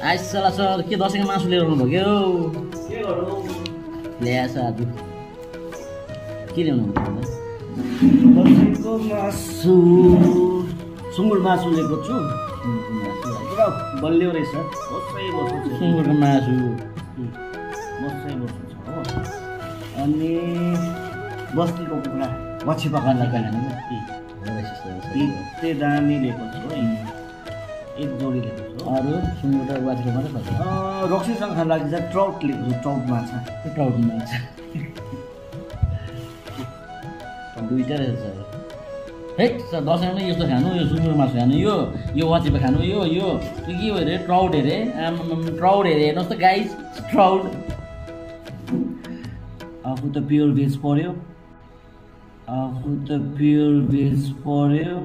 ice सला sir के दसैँको मासु लिएर आउनु भयो के गरौँ ल्याएछ आज के ल्याउनु भयो दसैँको मासु सुँगुर मासु लिएको छु पुरा बलियो रहेछ बस्दै बस्छु सुँगुरको मासु बस्दै बस्छु छ हो अनि बस्तीको कुखुरा मच्छी पकाउनलाई त्यही दामी लिएको छु है एक जोडी लिएको छु अरू सुँगुर र बाछीको मात्रै पर्छ रक्सीसँग खान लागि चाहिँ ट्राउट लिएको छु ट्राउट माछा ट्राउट माछा दुईवटा रहेछ है दसैँमा यस्तो खानु यो सुँगुर मासु खानु यो वाचिपा खानु यो के हो अरे ट्राउट अरे ट्राउट अरे हेर्नुहोस् त गाइस ट्राउट आफू त प्योर भेज पर्यो आफू त प्योर भेज पर्यो